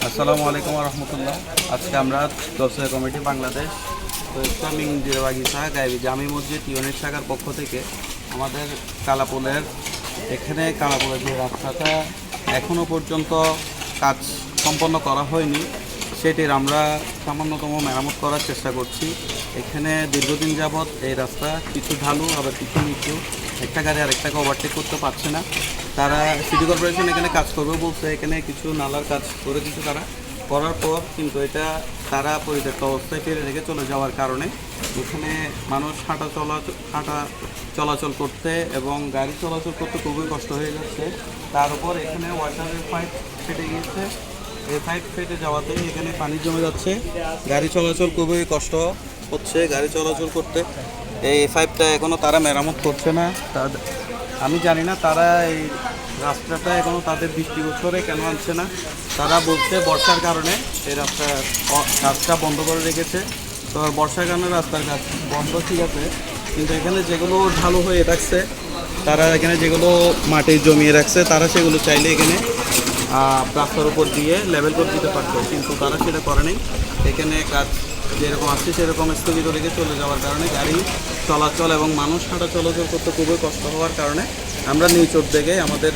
আসসালামু আলাইকুম রহমতুল্লাহ। আজকে আমরা দর্শক কমিটি বাংলাদেশ ইসলামিক বাগিচা গাইবি জামি মসজিদ ইউনিট শাখার পক্ষ থেকে আমাদের কালাপুলের কালাপুলের যে রাস্তাটা এখনও পর্যন্ত কাজ সম্পন্ন করা হয়নি, সেটির আমরা সামান্যতম মেরামত করার চেষ্টা করছি। এখানে দীর্ঘদিন যাবৎ এই রাস্তা কিছু ঢালু আবার কিছু নিচু, একটা গাড়ি আরেকটাকে ওভারটেক করতে পারছে না। তারা সিটি কর্পোরেশন এখানে কাজ করবে বলছে, এখানে কিছু নালার কাজ করে দিচ্ছে তারা, করার পর কিন্তু এটা তারা পরিত্যক্ত অবস্থায় ফেলে রেখে চলে যাওয়ার কারণে এখানে মানুষ হাঁটা চলাচল করতে এবং গাড়ি চলাচল করতে খুবই কষ্ট হয়ে যাচ্ছে। তার উপর এখানে ওয়াটারের পাইপ ফেটে গিয়েছে, এই পাইপ ফেটে যাওয়াতেই এখানে পানি জমে যাচ্ছে, গাড়ি চলাচল খুবই কষ্ট হচ্ছে গাড়ি চলাচল করতে। এই পাইপটা এখনও তারা মেরামত করছে না। আমি জানি না তারা এই রাস্তাটা এখনও তাদের দৃষ্টিগোচরে কেন আনছে না। তারা বলছে বর্ষার কারণে এই কাজটা বন্ধ করে রেখেছে। তো বর্ষার কারণে রাস্তার কাজ বন্ধ, ঠিক আছে, কিন্তু এখানে যেগুলো ঢালু হয়ে রাখছে, তারা এখানে যেগুলো মাটি জমিয়ে রাখছে, তারা সেগুলো চাইলে এখানে রাস্তার উপর দিয়ে লেভেল করে দিতে পারতো, কিন্তু তারা সেটা করেনি। এখানে কাজ যেরকম আসছে সেরকম স্থগিত রেখে চলে যাওয়ার কারণে গাড়ি চলাচল এবং মানুষ হাঁটা চলাচল করতে খুবই কষ্ট হওয়ার কারণে আমরা নিজ উদ্যোগে আমাদের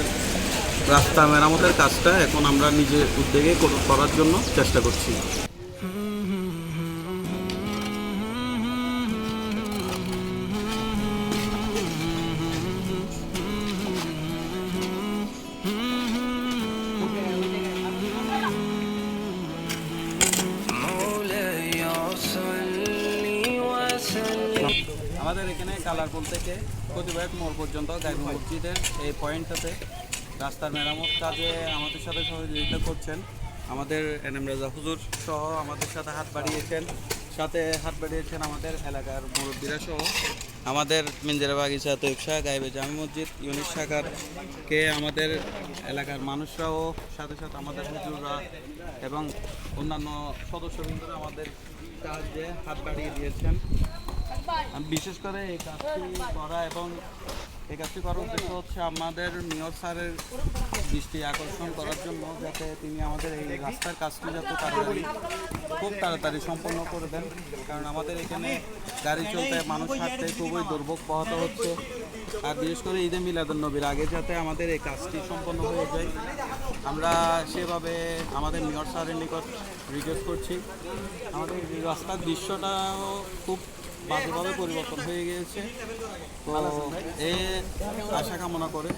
রাস্তা মেরামতের কাজটা এখন আমরা নিজের উদ্যোগে করার জন্য চেষ্টা করছি। আমাদের এখানে কালারপুল থেকে প্রতিবাদ মোড় পর্যন্ত গাইবি মসজিদের এই পয়েন্টটাতে রাস্তার মেরামত কাজে আমাদের সাথে সহযোগিতা করছেন আমাদের এনএম রাজা হুজুর সহ আমাদের সাথে হাত বাড়িয়েছেন আমাদের এলাকার মুরব্বীরা সহ আমাদের মিঞ্জেরা বাগিচা তৈব শাহ গাইবি জামি মসজিদ ইউনিট শাখারকে আমাদের এলাকার মানুষরাও সাথে সাথে আমাদের হুজুররা এবং অন্যান্য সদস্যবৃন্দরা আমাদের কাজে হাত বাড়িয়ে দিয়েছেন। বিশেষ করে এই কাজটি করা এবং এই কাজটি করার উদ্দেশ্য হচ্ছে আমাদের মেয়র স্যারের দৃষ্টি আকর্ষণ করার জন্য, যাতে তিনি আমাদের এই রাস্তার কাজটি খুব তাড়াতাড়ি সম্পন্ন করে দেন। কারণ আমাদের এখানে গাড়ি চলতে মানুষ হাঁটতে খুবই দুর্ভোগ পোহাতে হচ্ছে। আর বিশেষ করে ঈদে মিলাদুন্নবীর আগে যাতে আমাদের এই কাজটি সম্পন্ন হয়ে যায়, আমরা সেভাবে আমাদের মেয়র স্যারের নিকট রিকোয়েস্ট করছি। আমাদের এই রাস্তার দৃশ্যটাও খুব বাজেভাবে পরিবর্তন হয়ে গিয়েছে, তো এ আশা কামনা করে